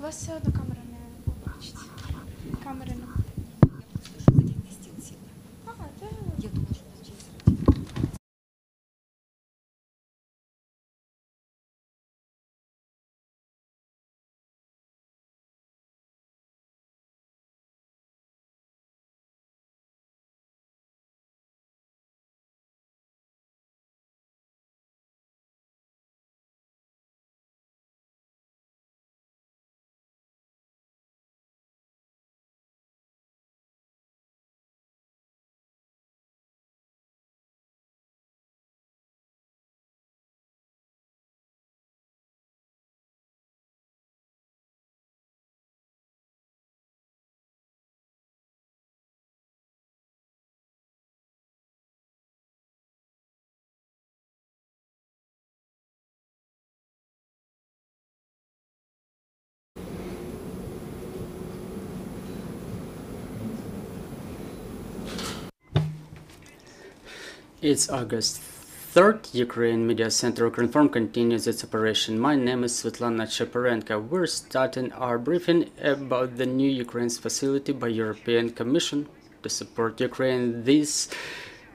вас все одно камера не побачить. Камери не. Ага, так. Я думаю, що It's August 3rd. Ukraine Media Center Ukrinform continues its operation. My name is Svetlana Cheparenko. We're starting our briefing about the new Ukraine's facility by European Commission to support Ukraine. This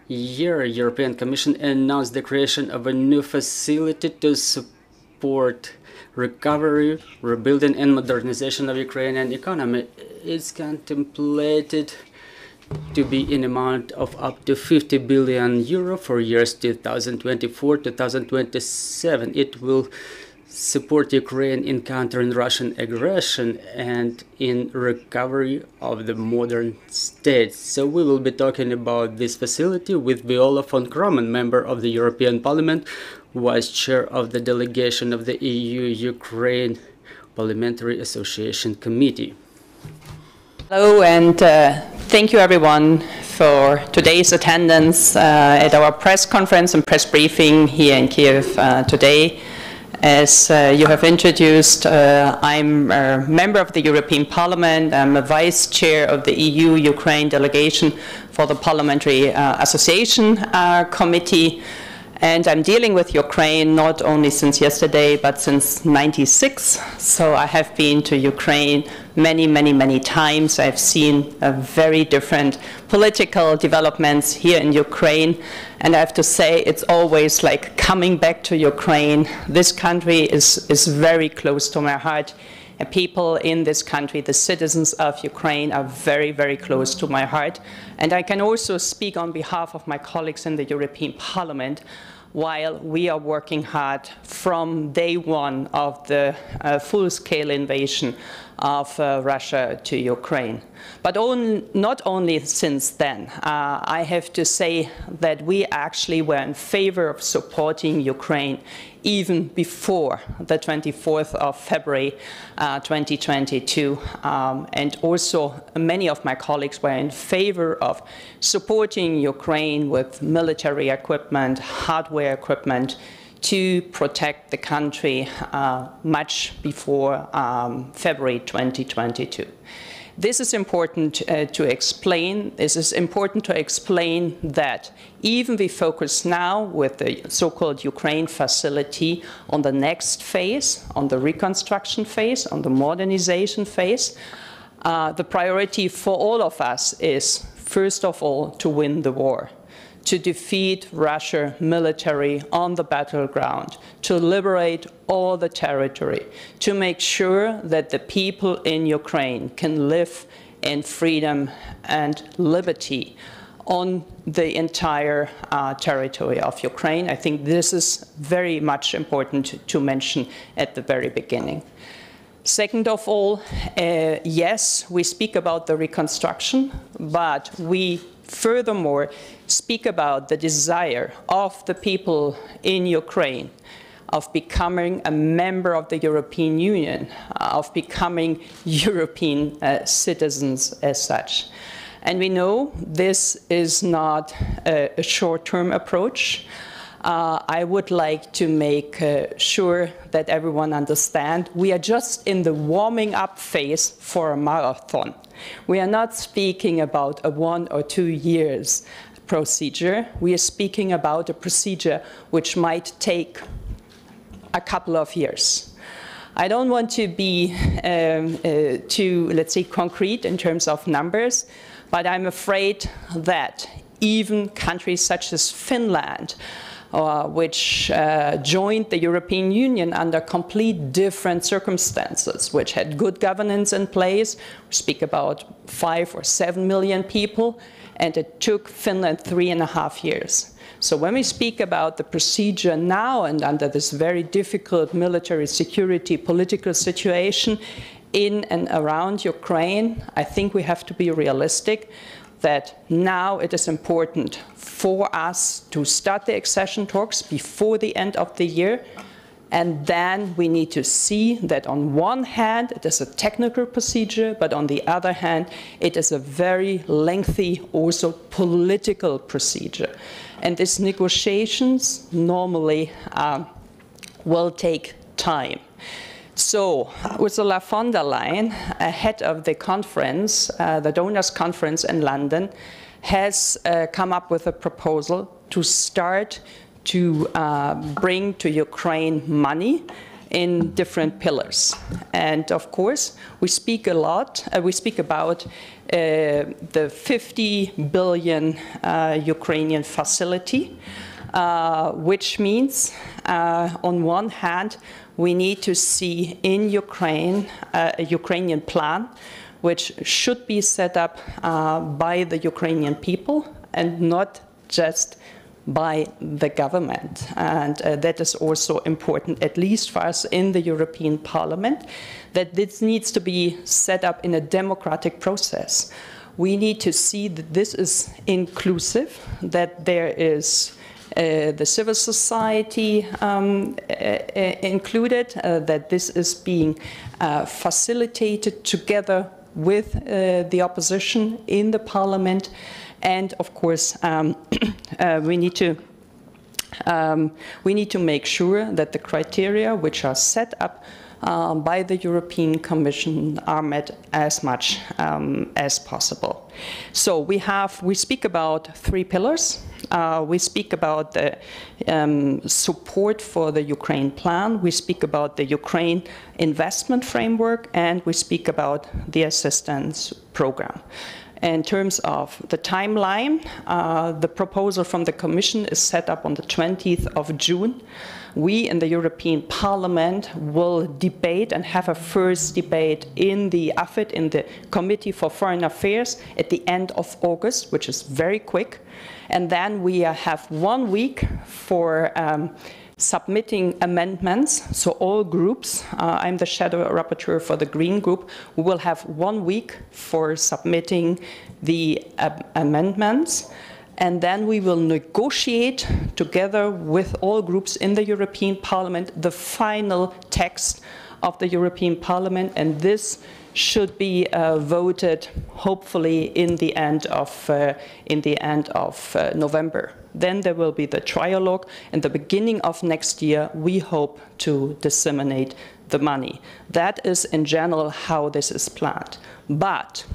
year, European Commission announced the creation of a new facility to support recovery, rebuilding, and modernization of Ukrainian economy. It's contemplated to be in amount of up to 50 billion euro for years 2024-2027. It will support Ukraine in countering Russian aggression and in recovery of the modern state. So we will be talking about this facility with Viola von Cramon, member of the European Parliament, Vice Chair of the delegation of the EU-Ukraine Parliamentary Association Committee. Hello, and thank you everyone for today's attendance at our press conference and press briefing here in Kiev today. As you have introduced, I'm a member of the European Parliament. I'm a vice chair of the EU-Ukraine delegation for the Parliamentary Association Committee. And I'm dealing with Ukraine not only since yesterday, but since '96. So I have been to Ukraine many times. I've seen very different political developments here in Ukraine. And I have to say, it's always like coming back to Ukraine. This country is very close to my heart. And people in this country, the citizens of Ukraine, are very close to my heart. And I can also speak on behalf of my colleagues in the European Parliament, while we are working hard from day one of the full-scale invasion of Russia to Ukraine. But not only since then. I have to say that we actually were in favor of supporting Ukraine even before the 24th of February 2022. And also many of my colleagues were in favor of supporting Ukraine with military equipment, hardware equipment, to protect the country much before February 2022. This is important to explain. This is important to explain that even we focus now with the so-called Ukraine facility on the next phase, on the reconstruction phase, on the modernization phase, the priority for all of us is, first of all, to win the war, to defeat Russia military on the battleground, to liberate all the territory, to make sure that the people in Ukraine can live in freedom and liberty on the entire territory of Ukraine. I think this is very much important to mention at the very beginning. Second of all, yes, we speak about the reconstruction, but we furthermore speak about the desire of the people in Ukraine of becoming a member of the European Union, of becoming European citizens as such. And we know this is not a short-term approach. I would like to make sure that everyone understands we are just in the warming up phase for a marathon. We are not speaking about a 1 or 2 years procedure. We are speaking about a procedure which might take a couple of years. I don't want to be too, let's say, concrete in terms of numbers, but I'm afraid that even countries such as Finland, which joined the European Union under complete different circumstances, which had good governance in place. We speak about 5 or 7 million people, and it took Finland 3.5 years. So when we speak about the procedure now and under this very difficult military security political situation in and around Ukraine, I think we have to be realistic that now it is important for us to start the accession talks before the end of the year. And then we need to see that on one hand, it is a technical procedure, but on the other hand, it is a very lengthy, also political procedure. And these negotiations normally will take time. So Ursula von der Leyen, ahead of the conference, the donors conference in London, has come up with a proposal to start to bring to Ukraine money in different pillars. And of course, we speak a lot, we speak about the 50 billion Ukrainian facility, which means on one hand, we need to see in Ukraine a Ukrainian plan which should be set up by the Ukrainian people and not just by the government. And that is also important, at least for us in the European Parliament, that this needs to be set up in a democratic process. We need to see that this is inclusive, that there is the civil society included, that this is being facilitated together with the opposition in the parliament, and of course we need to make sure that the criteria which are set up by the European Commission are met as much as possible. So we speak about 3 pillars. We speak about the support for the Ukraine plan, we speak about the Ukraine investment framework, and we speak about the assistance program. In terms of the timeline, the proposal from the Commission is set up on the 20th of June. We in the European Parliament will debate and have a first debate in the AFET, in the Committee for Foreign Affairs, at the end of August, which is very quick. And then we have 1 week for submitting amendments. So all groups, I'm the shadow rapporteur for the Green Group, we will have 1 week for submitting the amendments. And then we will negotiate together with all groups in the European Parliament the final text of the European Parliament, and this should be voted hopefully in the end of November. Then there will be the trialogue. In the beginning of next year, we hope to disseminate the money. That is in general how this is planned. But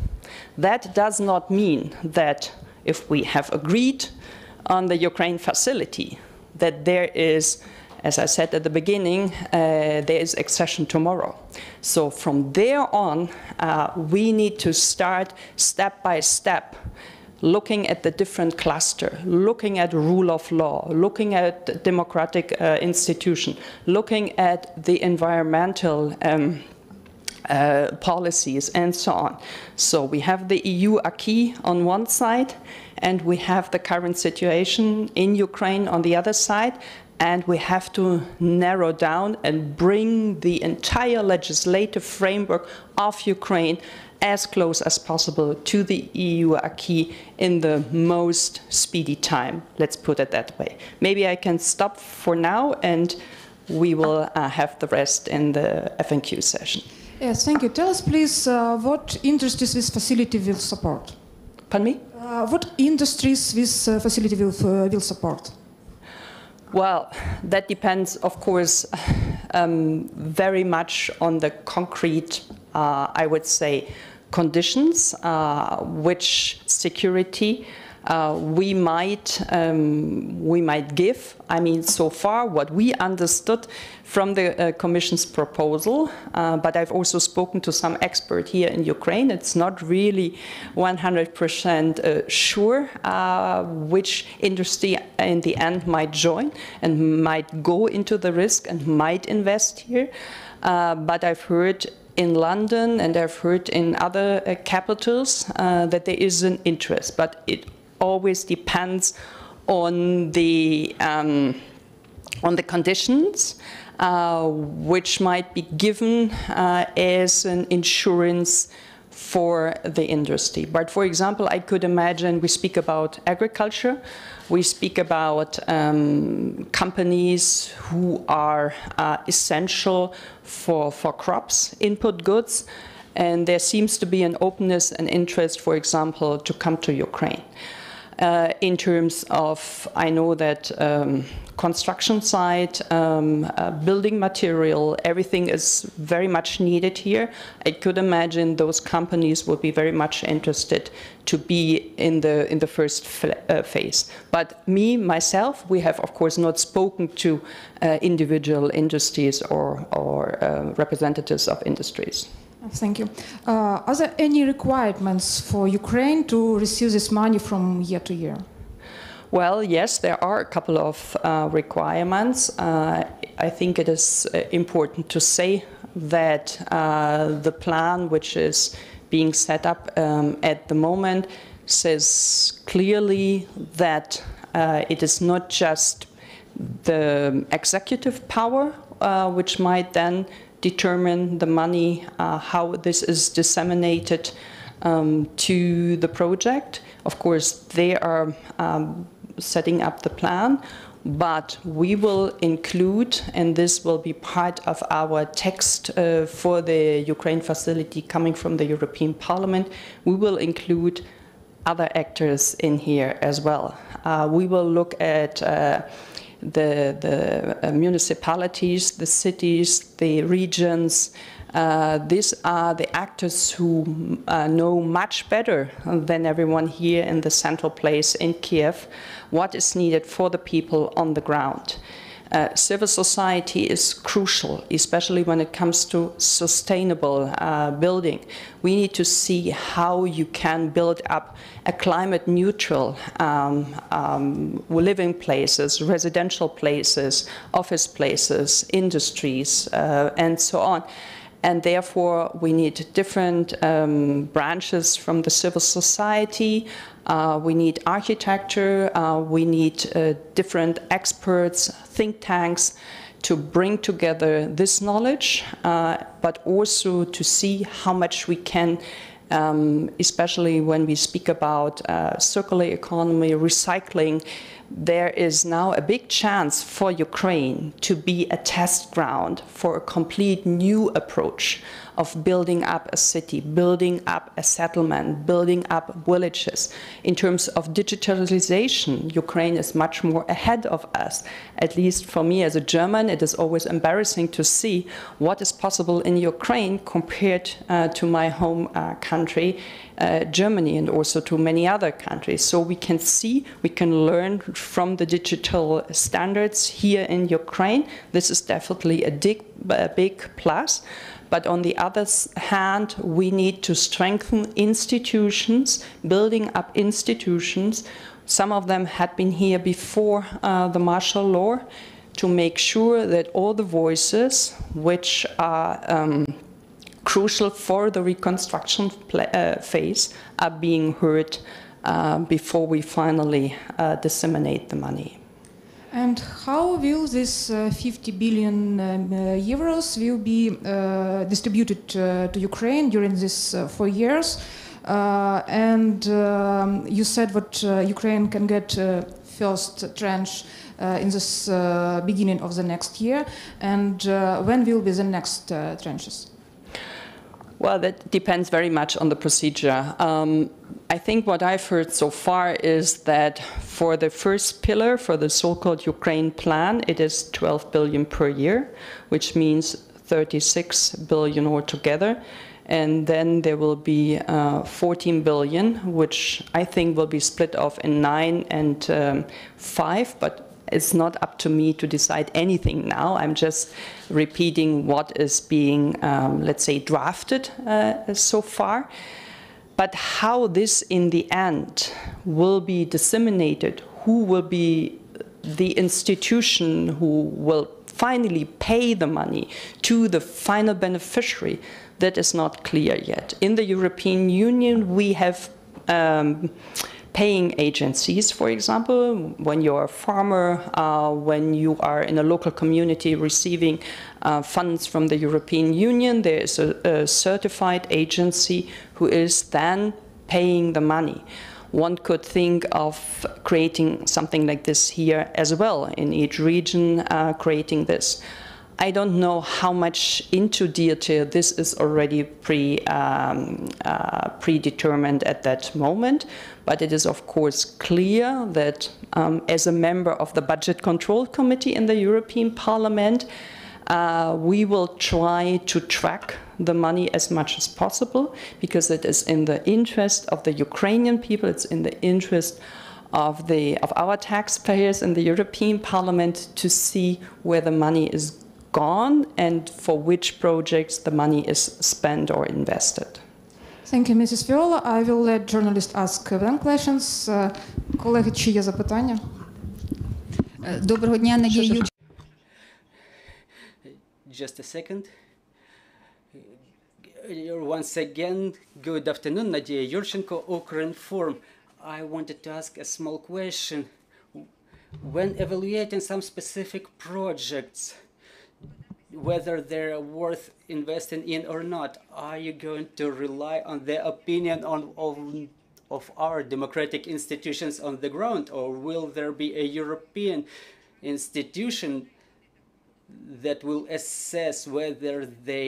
that does not mean that if we have agreed on the Ukraine facility, that there is, as I said at the beginning, there is accession tomorrow. So from there on, we need to start step by step, looking at the different cluster, looking at rule of law, looking at democratic institution, looking at the environmental policies and so on. So we have the EU acquis on one side, and we have the current situation in Ukraine on the other side, and we have to narrow down and bring the entire legislative framework of Ukraine as close as possible to the EU acquis in the most speedy time. Let's put it that way. Maybe I can stop for now, and we will have the rest in the FNQ session. Yes, thank you. Tell us, please, what industries this facility will support? Pardon me? What industries this facility will support? Well, that depends, of course, very much on the concrete, I would say, conditions, which security we might give. I mean, so far what we understood from the Commission's proposal, but I've also spoken to some expert here in Ukraine. It's not really 100% sure which industry in the end might join and might go into the risk and might invest here. But I've heard in London and I've heard in other capitals that there is an interest, but it always depends on the conditions which might be given as an insurance for the industry. But for example, I could imagine we speak about agriculture, we speak about companies who are essential for crops, input goods, and there seems to be an openness and interest, for example, to come to Ukraine. In terms of, I know that construction site, building material, everything is very much needed here. I could imagine those companies would be very much interested to be in the first phase. But myself, we have of course not spoken to individual industries or representatives of industries. Thank you. Are there any requirements for Ukraine to receive this money from year to year? Well, yes, there are a couple of requirements. I think it is important to say that the plan which is being set up at the moment says clearly that it is not just the executive power which might then determine the money, how this is disseminated to the project. Of course, they are setting up the plan, but we will include, and this will be part of our text for the Ukraine facility coming from the European Parliament, we will include other actors in here as well. We will look at the municipalities, the cities, the regions. These are the actors who know much better than everyone here in the central place in Kiev what is needed for the people on the ground. Civil society is crucial, especially when it comes to sustainable building. We need to see how you can build up a climate-neutral living places, residential places, office places, industries, and so on. And therefore, we need different branches from the civil society. We need architecture. We need different experts, think tanks, to bring together this knowledge, but also to see how much we can, especially when we speak about circular economy, recycling. There is now a big chance for Ukraine to be a test ground for a complete new approach of building up a city, building up a settlement, building up villages. In terms of digitalization, Ukraine is much more ahead of us. At least for me as a German, it is always embarrassing to see what is possible in Ukraine compared to my home country, Germany, and also to many other countries. So we can see, we can learn from the digital standards here in Ukraine. This is definitely a big plus. But on the other hand, we need to strengthen institutions, building up institutions. Some of them had been here before the martial law, to make sure that all the voices which are crucial for the reconstruction phase are being heard before we finally disseminate the money. And how will this 50 billion euros will be distributed to Ukraine during these 4 years? You said that Ukraine can get first tranche in this beginning of the next year. And when will be the next tranches? Well, that depends very much on the procedure. I think what I've heard so far is that for the first pillar, for the so-called Ukraine plan, it is 12 billion per year, which means 36 billion altogether. And then there will be 14 billion, which I think will be split off in 9 and 5, but it's not up to me to decide anything now. I'm just repeating what is being, let's say, drafted so far. But how this in the end will be disseminated, who will be the institution who will finally pay the money to the final beneficiary, that is not clear yet. In the European Union, we have paying agencies, for example, when you're a farmer, when you are in a local community receiving funds from the European Union, there is a certified agency who is then paying the money. One could think of creating something like this here as well, in each region creating this. I don't know how much into detail this is already predetermined at that moment, but it is of course clear that as a member of the Budget Control Committee in the European Parliament, we will try to track the money as much as possible, because it is in the interest of the Ukrainian people, it's in the interest of our taxpayers in the European Parliament to see where the money is gone and for which projects the money is spent or invested. Thank you, Mrs. Viola. I will let journalists ask them questions. Колеги, чи є запитання? Доброго дня, Надія Юрченко. Just a second. Once again, good afternoon, Nadia Yurchenko, Ukrinform. I wanted to ask a small question. When evaluating some specific projects, whether they're worth investing in or not, are you going to rely on the opinion of our democratic institutions on the ground, or will there be a European institution that will assess whether they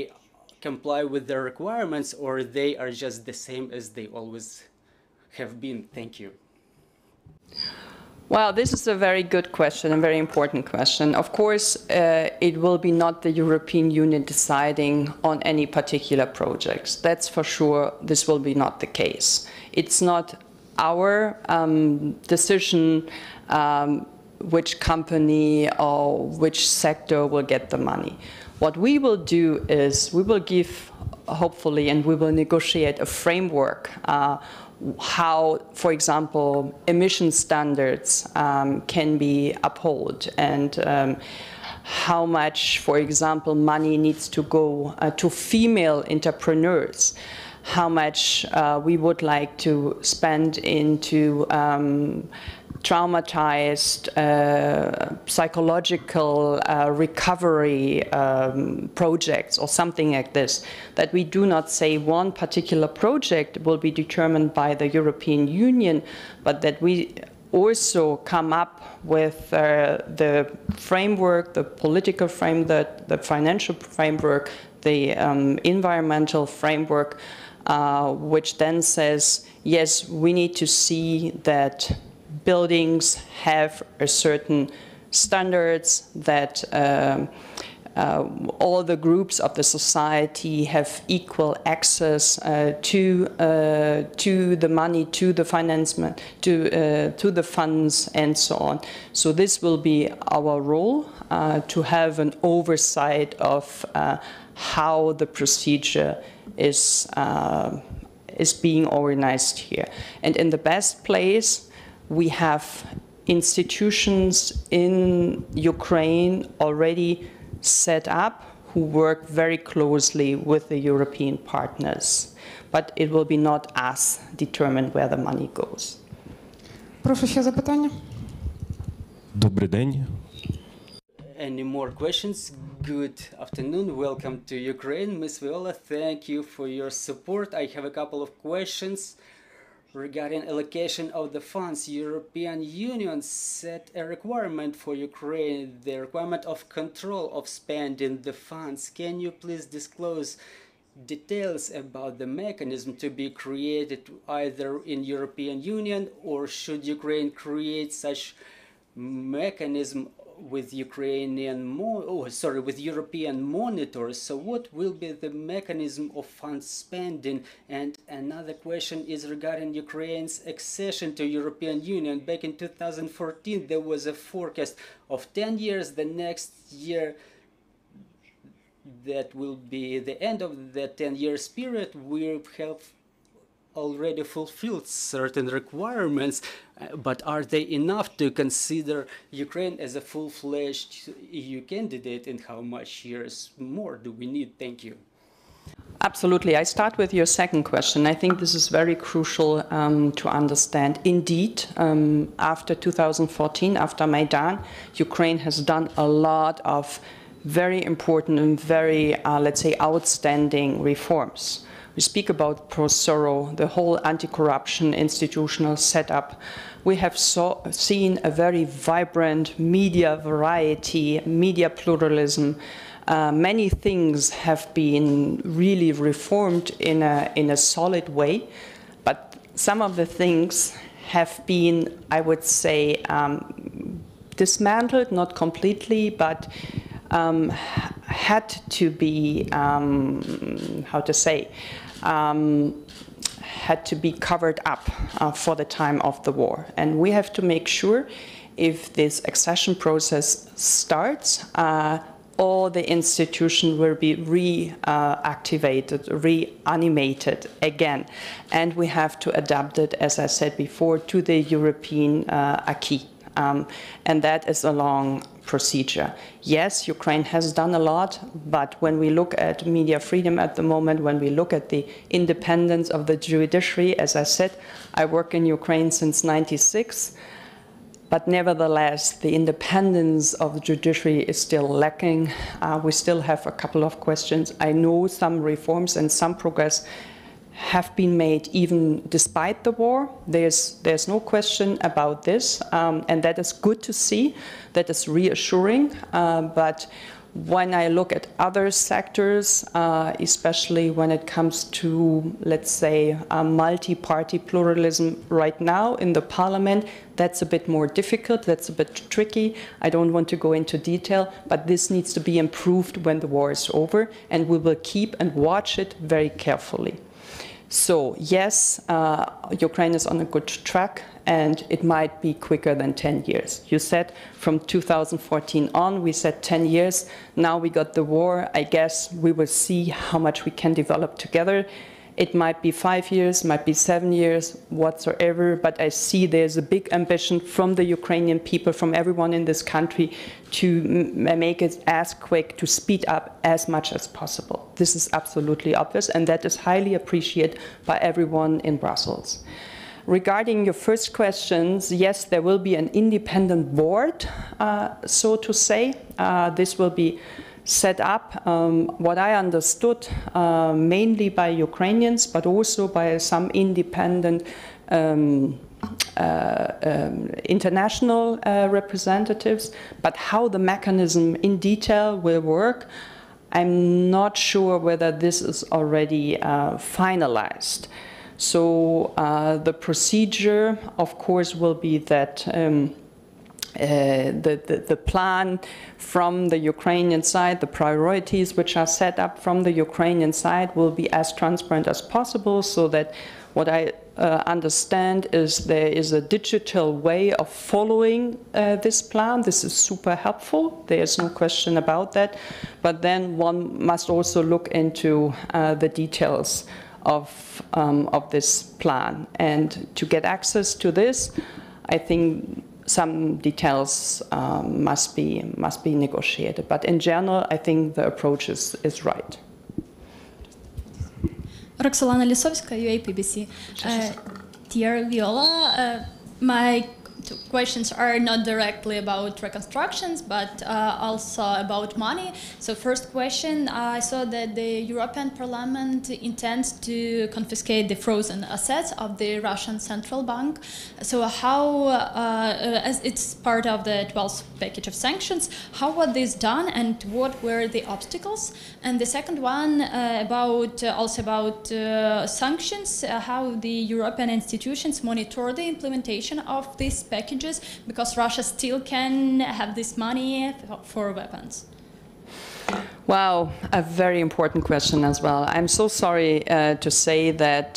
comply with the requirements or they are just the same as they always have been? Thank you. Well, this is a very good question, a very important question. Of course, it will be not the European Union deciding on any particular projects. That's for sure. This will be not the case. It's not our decision which company or which sector will get the money. What we will do is we will give, hopefully, and we will negotiate a framework how, for example, emission standards can be upheld, and how much, for example, money needs to go to female entrepreneurs, how much we would like to spend into traumatized psychological recovery projects or something like this, that we do not say one particular project will be determined by the European Union, but that we also come up with the framework, the political framework, the financial framework, the environmental framework, which then says, yes, we need to see that buildings have a certain standards, that all the groups of the society have equal access to the money, to the financement, to the funds, and so on. So this will be our role, to have an oversight of how the procedure is being organized here. And in the best place, we have institutions in Ukraine already set up who work very closely with the European partners. But it will be not us determine where the money goes. Прошу ще запитання. Добрий день. Any more questions? Good afternoon. Welcome to Ukraine. Ms. Viola, thank you for your support. I have a couple of questions regarding allocation of the funds. European Union set a requirement for Ukraine, the requirement of control of spending the funds. Can you please disclose details about the mechanism to be created either in European Union, or should Ukraine create such mechanism with with European monitors. So what will be the mechanism of fund spending? And another question is regarding Ukraine's accession to European Union. Back in 2014, there was a forecast of 10 years. The next year, that will be the end of the 10 years period, we have already fulfilled certain requirements, but are they enough to consider Ukraine as a full-fledged EU candidate, and how much years more do we need? Thank you. Absolutely. I start with your second question. I think this is very crucial to understand. Indeed, after 2014, after Maidan, Ukraine has done a lot of very important and very, let's say, outstanding reforms. We speak about pro-Soro, the whole anti-corruption institutional setup. We have seen a very vibrant media variety, media pluralism. Many things have been really reformed in a solid way, but some of the things have been, I would say, dismantled, not completely, but had to be, had to be covered up for the time of the war. And we have to make sure, if this accession process starts, all the institutions will be reactivated, reanimated again. And we have to adapt it, as I said before, to the European acquis. And that is a long procedure. Yes, Ukraine has done a lot, but when we look at media freedom at the moment, when we look at the independence of the judiciary, as I said, I work in Ukraine since '96, but nevertheless, the independence of the judiciary is still lacking. We still have a couple of questions. I know some reforms and some progress have been made even despite the war. There's no question about this, and that is good to see. That is reassuring. But when I look at other sectors, especially when it comes to, let's say, multi-party pluralism right now in the parliament, that's a bit more difficult, that's a bit tricky. I don't want to go into detail, but this needs to be improved when the war is over, and we will keep and watch it very carefully. So yes, Ukraine is on a good track, and it might be quicker than 10 years. You said from 2014 on, we said 10 years. Now we got the war. I guess we will see how much we can develop together. It might be 5 years, might be 7 years, whatsoever, but I see there's a big ambition from the Ukrainian people, from everyone in this country, to make it as quick, to speed up as much as possible. This is absolutely obvious, and that is highly appreciated by everyone in Brussels. Regarding your first questions, yes, there will be an independent board, so to say. This will be set up, what I understood, mainly by Ukrainians, but also by some independent international representatives. But how the mechanism in detail will work, I'm not sure whether this is already finalized. So the procedure, of course, will be that the plan from the Ukrainian side, the priorities which are set up from the Ukrainian side, will be as transparent as possible, so that what I understand is there is a digital way of following this plan. This is super helpful. There is no question about that. But then one must also look into the details of this plan. And to get access to this, I think some details must be negotiated. But in general, I think the approach is right. Roxolana Lisovska, UAPBC. Dear Viola, my two questions are not directly about reconstructions, but also about money. So first question, I saw that the European Parliament intends to confiscate the frozen assets of the Russian Central Bank. So how, as it's part of the 12th package of sanctions, how was this done and what were the obstacles? And the second one also about sanctions, how the European institutions monitor the implementation of this package packages, because Russia still can have this money for weapons? Wow, a very important question as well. I'm so sorry to say that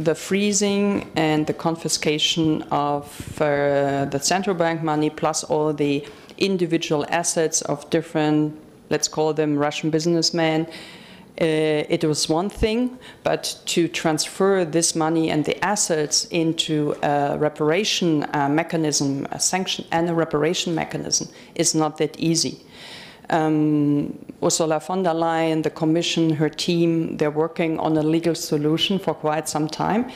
the freezing and the confiscation of the central bank money plus all the individual assets of different, let's call them Russian businessmen, it was one thing, but to transfer this money and the assets into a reparation mechanism, a sanction and a reparation mechanism, is not that easy. Ursula von der Leyen, the Commission, her team, they're working on a legal solution for quite some time.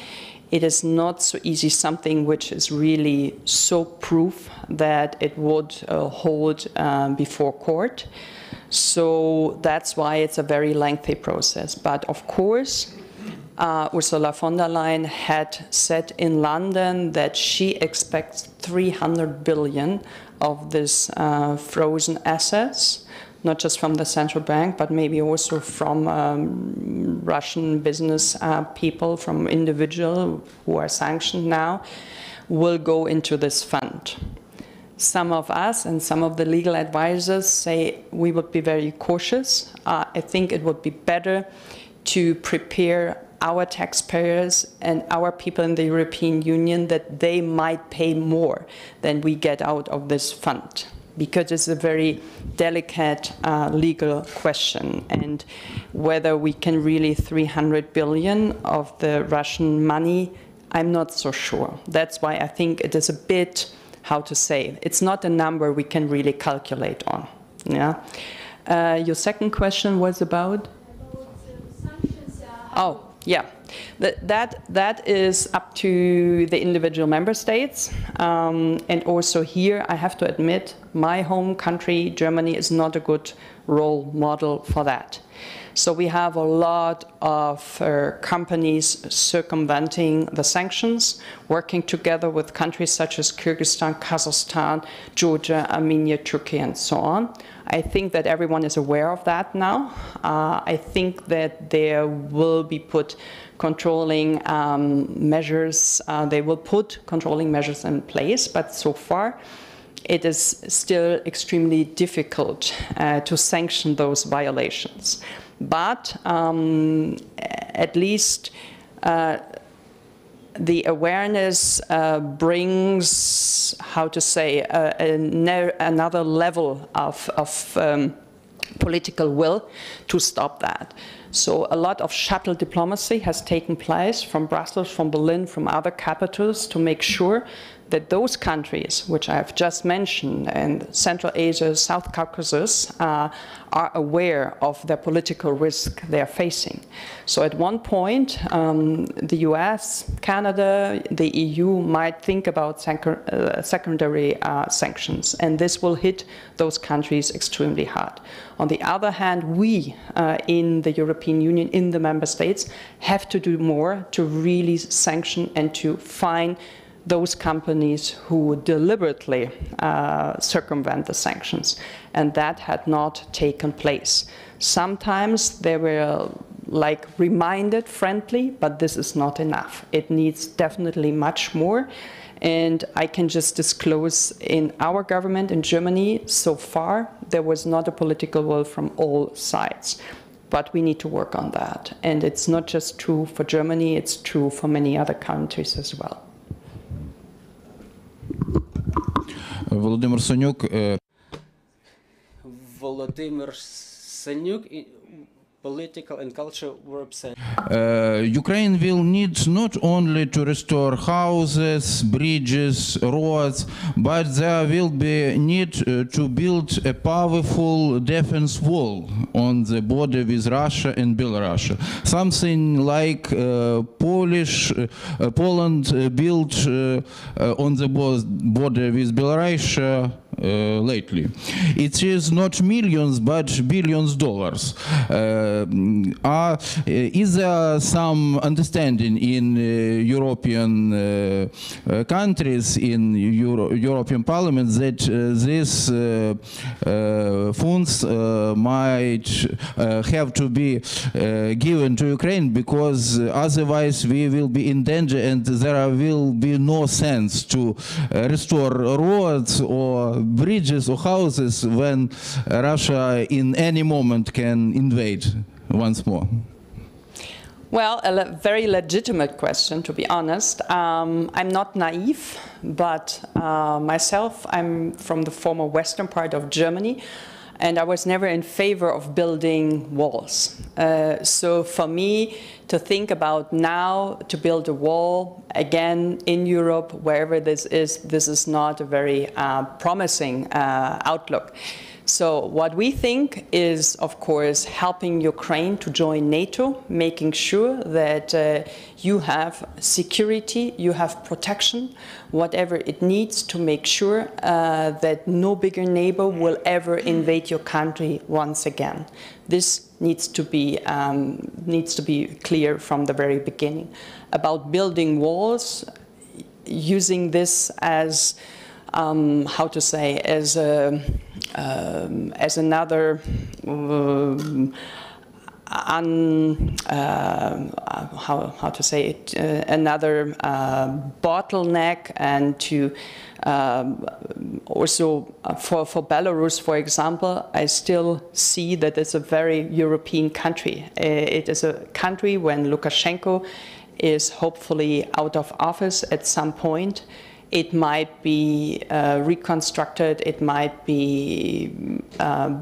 It is not so easy, something which is really so proof that it would hold before court. So that's why it's a very lengthy process. But of course, Ursula von der Leyen had said in London that she expects 300 billion of this frozen assets, not just from the central bank, but maybe also from Russian business people, from individuals who are sanctioned now, will go into this fund. Some of us and some of the legal advisors say we would be very cautious. I think it would be better to prepare our taxpayers and our people in the European Union that they might pay more than we get out of this fund, because it's a very delicate legal question, and whether we can really 300 billion of the Russian money, I'm not so sure. That's why I think it is a bit, how to say, it's not a number we can really calculate on. Yeah. Your second question was about? Sanctions. Oh, yeah. That is up to the individual member states. And also here, I have to admit, my home country, Germany, is not a good role model for that. So we have a lot of companies circumventing the sanctions, working together with countries such as Kyrgyzstan, Kazakhstan, Georgia, Armenia, Turkey, and so on. I think that everyone is aware of that now. I think that there will be put controlling measures, they will put controlling measures in place, but so far it is still extremely difficult to sanction those violations. But at least the awareness brings, how to say, another level of political will to stop that. So a lot of shuttle diplomacy has taken place from Brussels, from Berlin, from other capitals to make sure that those countries, which I have just mentioned, and Central Asia, South Caucasus, are aware of the political risk they are facing. So at one point, the US, Canada, the EU might think about secondary sanctions, and this will hit those countries extremely hard. On the other hand, we in the European Union, in the member states, have to do more to really sanction and to fine those companies who deliberately circumvent the sanctions, and that had not taken place. Sometimes they were like reminded friendly, but this is not enough. It needs definitely much more, and I can just disclose in our government in Germany, so far there was not a political will from all sides. But we need to work on that, and it's not just true for Germany, it's true for many other countries as well. Володимир Сонюк. Володимир Сонюк, Political and Culture website. Ukraine will need not only to restore houses, bridges, roads, but there will be need to build a powerful defense wall on the border with Russia and Belarus. Something like Poland built on the border with Belarus lately. It is not millions, but billions dollars. Is there some understanding in European countries, in European Parliament, that these funds might have to be given to Ukraine, because otherwise we will be in danger and there will be no sense to restore roads or bridges or houses when Russia in any moment can invade once more? Well, a very legitimate question, to be honest. I'm not naive, but myself, I'm from the former western part of Germany, and I was never in favor of building walls. So for me, to think about now to build a wall again in Europe, wherever this is not a very promising outlook. So what we think is, of course, helping Ukraine to join NATO, making sure that you have security, you have protection, whatever it needs to make sure that no bigger neighbor will ever invade your country once again. This needs to be clear from the very beginning. About building walls, using this as how to say, as another how to say it, another bottleneck, and to also for Belarus, for example, I still see that it's a very European country. It is a country when Lukashenko is hopefully out of office at some point. It might be reconstructed, it might be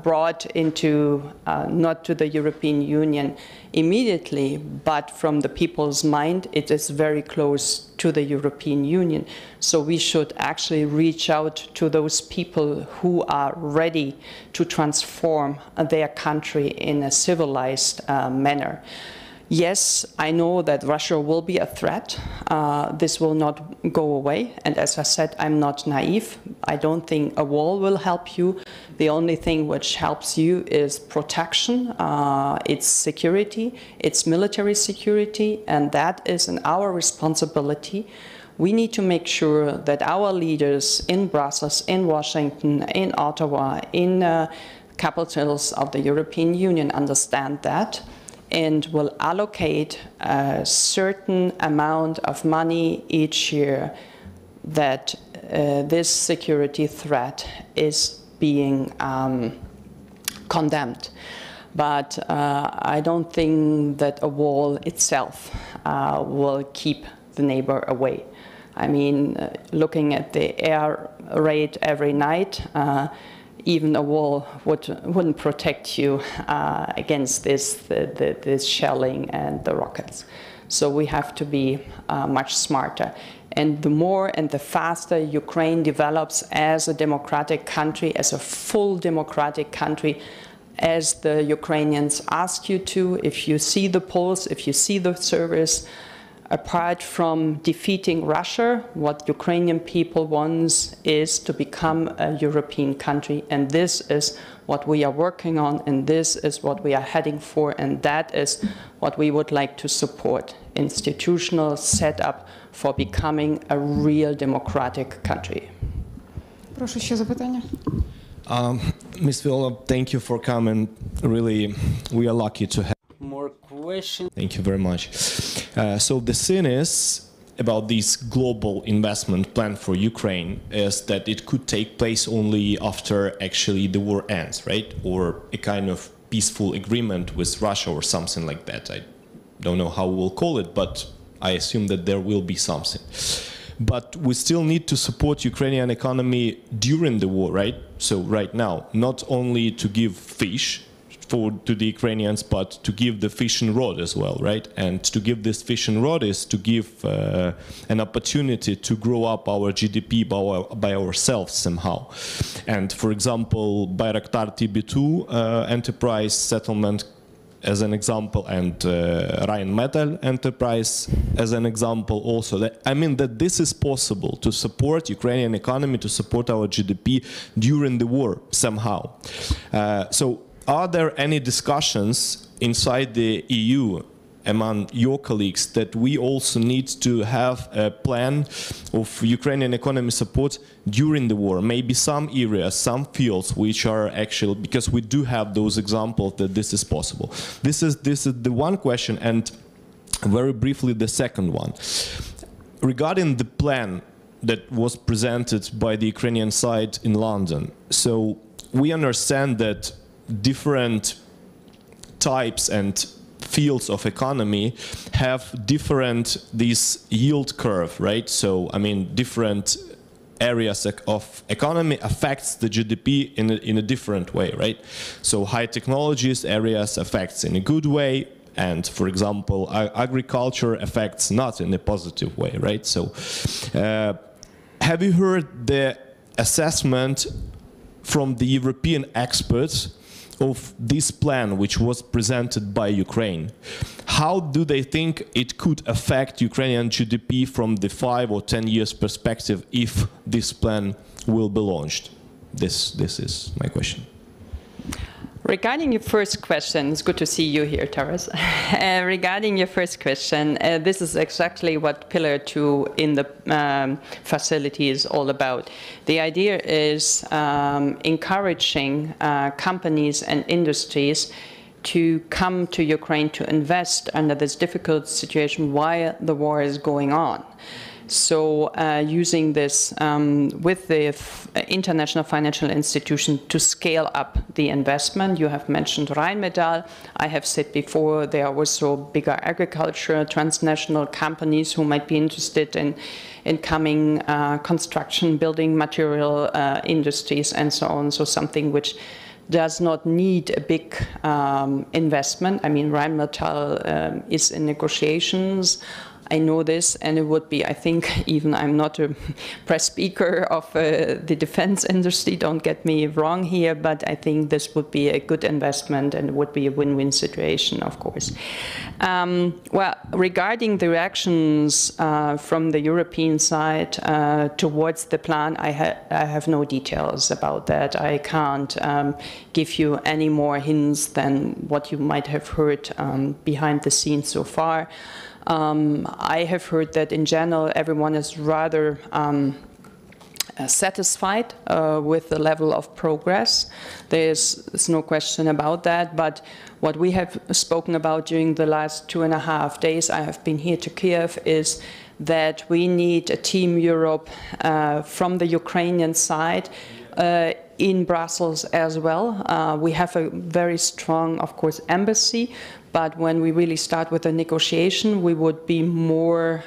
brought into, not to the European Union immediately, but from the people's mind, it is very close to the European Union. So we should actually reach out to those people who are ready to transform their country in a civilized manner. Yes, I know that Russia will be a threat. This will not go away. And as I said, I'm not naive. I don't think a wall will help you. The only thing which helps you is protection, it's security, it's military security, and that is our responsibility. We need to make sure that our leaders in Brussels, in Washington, in Ottawa, in capitals of the European Union understand that, and will allocate a certain amount of money each year that this security threat is being condemned. But I don't think that a wall itself will keep the neighbor away. I mean, looking at the air raid every night, even a wall wouldn't protect you against this shelling and the rockets. So we have to be much smarter. And the more and the faster Ukraine develops as a democratic country, as a full democratic country, as the Ukrainians ask you to, if you see the polls, if you see the surveys, apart from defeating Russia, what Ukrainian people want is to become a European country. And this is what we are working on, and this is what we are heading for, and that is what we would like to support. Institutional setup for becoming a real democratic country. Прошу ще запитання. Ms. Viola, thank you for coming. Really, we are lucky to have More questions? Thank you very much. So the thing is about this global investment plan for Ukraine is that it could take place only after actually the war ends, right? Or a kind of peaceful agreement with Russia or something like that. I don't know how we'll call it, but I assume that there will be something. But we still need to support Ukrainian economy during the war, right? So right now, not only to give fish to the Ukrainians, but to give the fishing rod as well, right? And to give this fishing rod is to give an opportunity to grow up our GDP by ourselves somehow. And for example, Bayraktar TB2 enterprise settlement as an example, and Rheinmetall enterprise as an example also. I mean that this is possible to support Ukrainian economy, to support our GDP during the war somehow. So are there any discussions inside the EU among your colleagues that we also need to have a plan of Ukrainian economy support during the war? Maybe some areas, some fields which are actual, because we do have those examples that this is possible. This is the one question, and very briefly the second one. Regarding the plan that was presented by the Ukrainian side in London, so we understand that different types and fields of economy have different this yield curve, right? So I mean different areas of economy affects the GDP in a different way, right? So high technologies areas affects in a good way, and for example agriculture affects not in a positive way, right? So have you heard the assessment from the European experts of this plan which was presented by Ukraine? How do they think it could affect Ukrainian GDP from the 5 or 10 years perspective if this plan will be launched? This is my question. Regarding your first question, it's good to see you here, Taras. Regarding your first question, this is exactly what Pillar 2 in the facility is all about. The idea is encouraging companies and industries to come to Ukraine to invest under this difficult situation while the war is going on. So using this with the international financial institution to scale up the investment. You have mentioned Rheinmetall. I have said before there are also bigger agriculture, transnational companies who might be interested in coming, construction, building material industries and so on. So something which does not need a big investment. I mean, Rheinmetall is in negotiations. I know this, and it would be, I think, even I'm not a press speaker of the defense industry, don't get me wrong here, but I think this would be a good investment and it would be a win-win situation, of course. Well, regarding the reactions from the European side towards the plan, I have no details about that. I can't give you any more hints than what you might have heard behind the scenes so far. I have heard that in general everyone is rather satisfied with the level of progress. There's no question about that, but what we have spoken about during the last 2.5 days I have been here to Kiev is that we need a Team Europe from the Ukrainian side in Brussels as well. We have a very strong, of course, embassy, but when we really start with the negotiation, we would be more,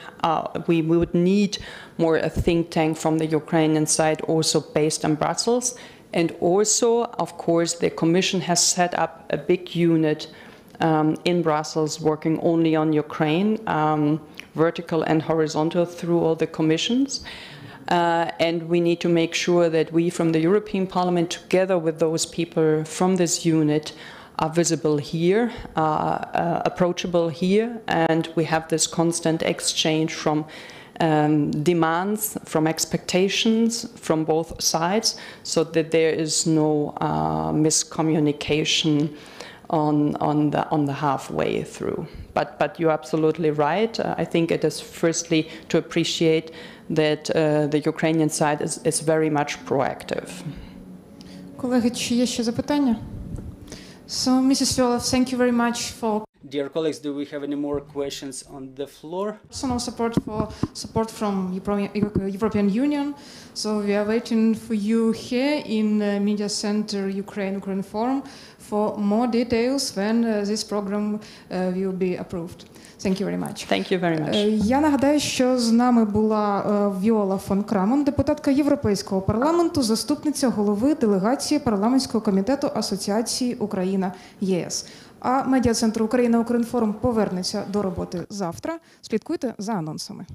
we would need more a think tank from the Ukrainian side, also based in Brussels. And also, of course, the Commission has set up a big unit in Brussels working only on Ukraine, vertical and horizontal through all the commissions. And we need to make sure that we from the European Parliament, together with those people from this unit, are visible here, approachable here, and we have this constant exchange from demands, from expectations from both sides, so that there is no miscommunication on the halfway through. But you're absolutely right. I think it is firstly to appreciate that the Ukrainian side is very much proactive. Колеги, чи є ще запитання? So, Mrs. Viola, thank you very much for Dear colleagues, do we have any more questions on the floor? personal support from European Union. So we are waiting for you here in Media Center Ukrinform for more details when this program will be approved. Thank you very much. Thank you very much. Я нагадаю, що з нами була Viola von Cramon, депутатка Європейського парламенту, заступниця голови делегації парламентського комітету Асоціації Україна-ЄС. А медіа-центр Україна Укрінформ повернеться до роботи завтра. Слідкуйте за анонсами.